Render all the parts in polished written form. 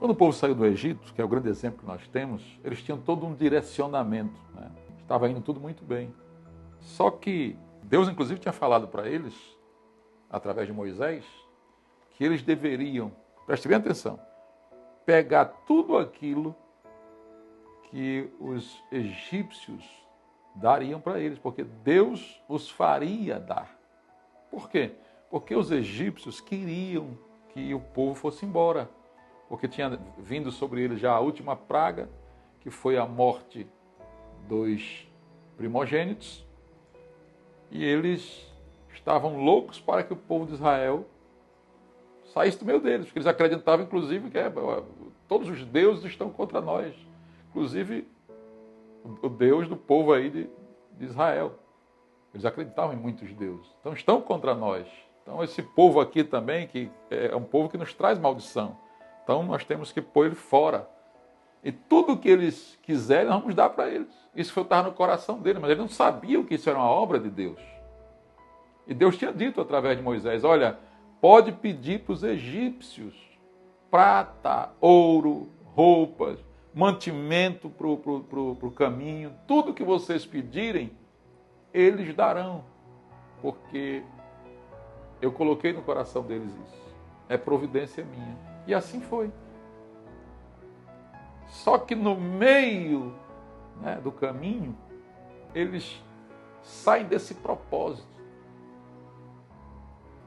Quando o povo saiu do Egito, que é o grande exemplo que nós temos, eles tinham todo um direcionamento, né? Estava indo tudo muito bem. Só que Deus, inclusive, tinha falado para eles, através de Moisés, que eles deveriam, preste bem atenção, pegar tudo aquilo que os egípcios dariam para eles, porque Deus os faria dar. Por quê? Porque os egípcios queriam que o povo fosse embora, porque tinha vindo sobre eles já a última praga, que foi a morte dos primogênitos, e eles estavam loucos para que o povo de Israel saísse do meio deles, porque eles acreditavam, inclusive, que todos os deuses estão contra nós, inclusive o Deus do povo aí de Israel. Eles acreditavam em muitos deuses. Então estão contra nós. Então esse povo aqui também, que é um povo que nos traz maldição. Então nós temos que pôr ele fora. E tudo que eles quiserem, nós vamos dar para eles. Isso foi estar no coração deles, mas eles não sabiam que isso era uma obra de Deus. E Deus tinha dito através de Moisés, olha, pode pedir para os egípcios prata, ouro, roupas, mantimento para o caminho, tudo que vocês pedirem, eles darão, porque eu coloquei no coração deles isso. É providência minha. E assim foi. Só que no meio, né, do caminho, eles saem desse propósito.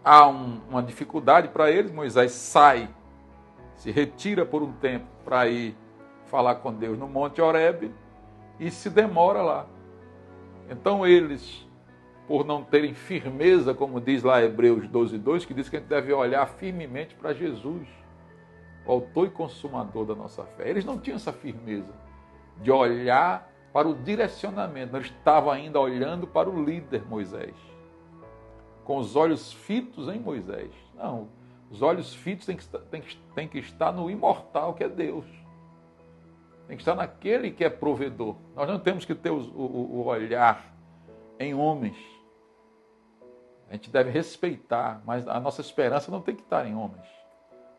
Há uma dificuldade para eles, Moisés sai, se retira por um tempo para ir falar com Deus no Monte Horebe e se demora lá. Então eles, por não terem firmeza, como diz lá Hebreus 12:2, que diz que a gente deve olhar firmemente para Jesus, o autor e consumador da nossa fé. Eles não tinham essa firmeza de olhar para o direcionamento, eles estavam ainda olhando para o líder Moisés, com os olhos fitos em Moisés. Não, os olhos fitos têm que estar no imortal, que é Deus. Tem que estar naquele que é provedor. Nós não temos que ter o olhar em homens. A gente deve respeitar, mas a nossa esperança não tem que estar em homens.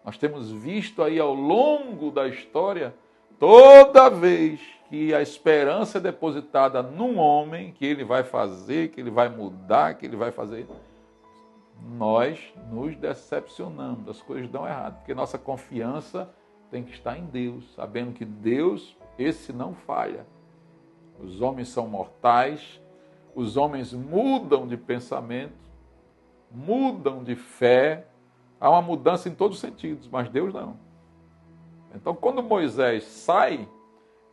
Nós temos visto aí ao longo da história, toda vez que a esperança é depositada num homem, que ele vai fazer, que ele vai mudar, que ele vai fazer, nós nos decepcionamos, as coisas dão errado, porque nossa confiança tem que estar em Deus, sabendo que Deus, esse não falha. Os homens são mortais, os homens mudam de pensamento, mudam de fé, há uma mudança em todos os sentidos, mas Deus não. Então, quando Moisés sai,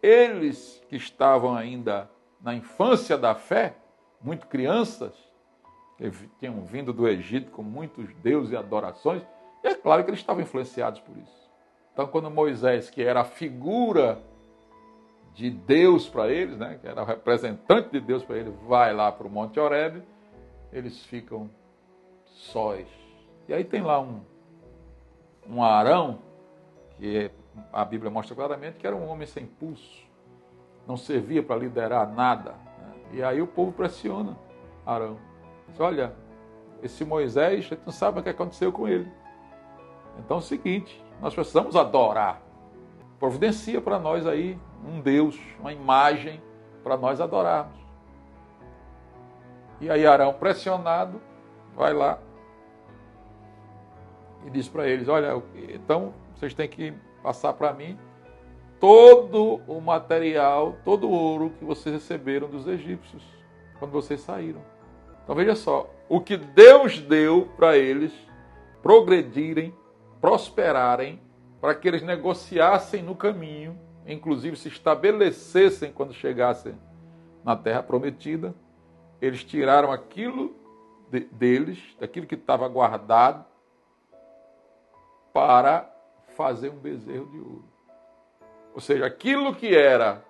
eles que estavam ainda na infância da fé, muito crianças, que tinham vindo do Egito com muitos deuses e adorações, e é claro que eles estavam influenciados por isso. Então, quando Moisés, que era a figura de Deus para eles, né, que era o representante de Deus para eles, vai lá para o Monte Horebe, eles ficam sós. E aí tem lá um Arão, que a Bíblia mostra claramente que era um homem sem pulso, não servia para liderar nada, né? E aí o povo pressiona Arão. Diz, olha, esse Moisés, a gente não sabe o que aconteceu com ele. Então é o seguinte, nós precisamos adorar. Providencia para nós aí um Deus, uma imagem para nós adorarmos. E aí Arão, pressionado, vai lá e diz para eles, olha, então vocês têm que passar para mim todo o material, todo o ouro que vocês receberam dos egípcios quando vocês saíram. Então veja só, o que Deus deu para eles progredirem, prosperarem, para que eles negociassem no caminho, inclusive se estabelecessem quando chegassem na terra prometida, eles tiraram aquilo deles, daquilo que estava guardado, para fazer um bezerro de ouro. Ou seja, aquilo que era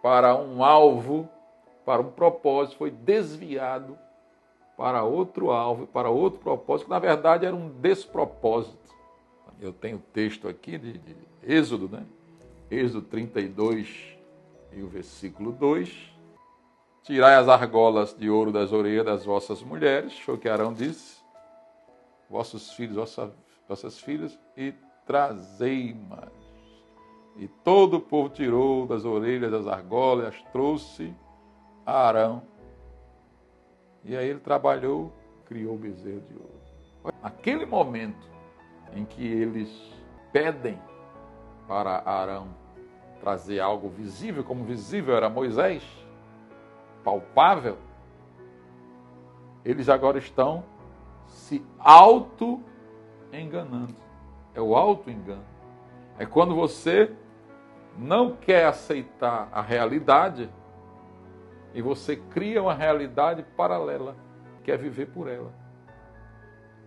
para um alvo, para um propósito, foi desviado para outro alvo, para outro propósito, que na verdade era um despropósito. Eu tenho o texto aqui de Êxodo, né? Êxodo 32 e o versículo 2. Tirai as argolas de ouro das orelhas das vossas mulheres, foi o que Arão disse, vossos filhos, vossas filhas, e trazei-mas. E todo o povo tirou das orelhas das argolas, trouxe a Arão. E aí ele trabalhou, criou o bezerro de ouro. Naquele momento em que eles pedem para Arão trazer algo visível, como visível era Moisés, palpável, eles agora estão se auto-enganando. É o auto-engano. É quando você não quer aceitar a realidade e você cria uma realidade paralela, quer viver por ela.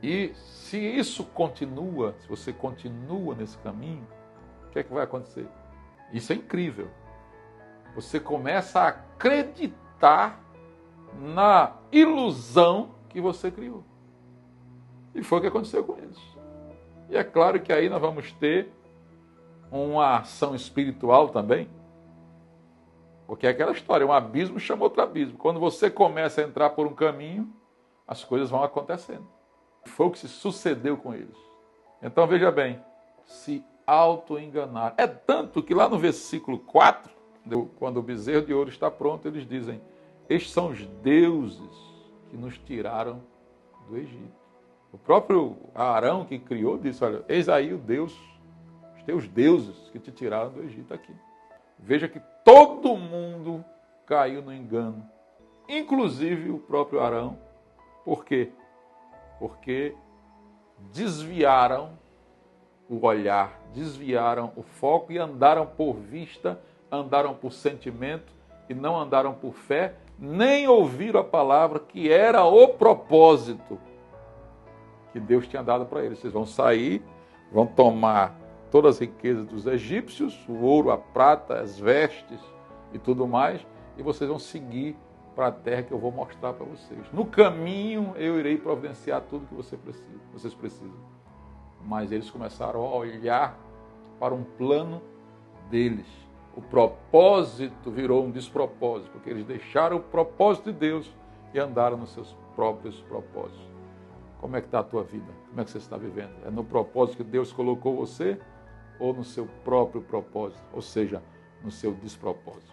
E se isso continua, se você continua nesse caminho, o que é que vai acontecer? Isso é incrível. Você começa a acreditar na ilusão que você criou. E foi o que aconteceu com eles. E é claro que aí nós vamos ter uma ação espiritual também. Porque é aquela história, um abismo chama outro abismo. Quando você começa a entrar por um caminho, as coisas vão acontecendo. Foi o que se sucedeu com eles. Então veja bem, se auto-enganar. É tanto que lá no versículo 4, quando o bezerro de ouro está pronto, eles dizem: estes são os deuses que nos tiraram do Egito. O próprio Arão que criou disse: olha, eis aí o Deus, os teus deuses que te tiraram do Egito aqui. Veja que todo mundo caiu no engano, inclusive o próprio Arão. Por quê? Porque desviaram o olhar, desviaram o foco e andaram por vista, andaram por sentimento e não andaram por fé, nem ouviram a palavra que era o propósito que Deus tinha dado para eles. Vocês vão sair, vão tomar todas as riquezas dos egípcios, o ouro, a prata, as vestes e tudo mais, e vocês vão seguir para a terra que eu vou mostrar para vocês. No caminho eu irei providenciar tudo que vocês precisam. Mas eles começaram a olhar para um plano deles. O propósito virou um despropósito, porque eles deixaram o propósito de Deus e andaram nos seus próprios propósitos. Como é que está a tua vida? Como é que você está vivendo? É no propósito que Deus colocou você ou no seu próprio propósito? Ou seja, no seu despropósito?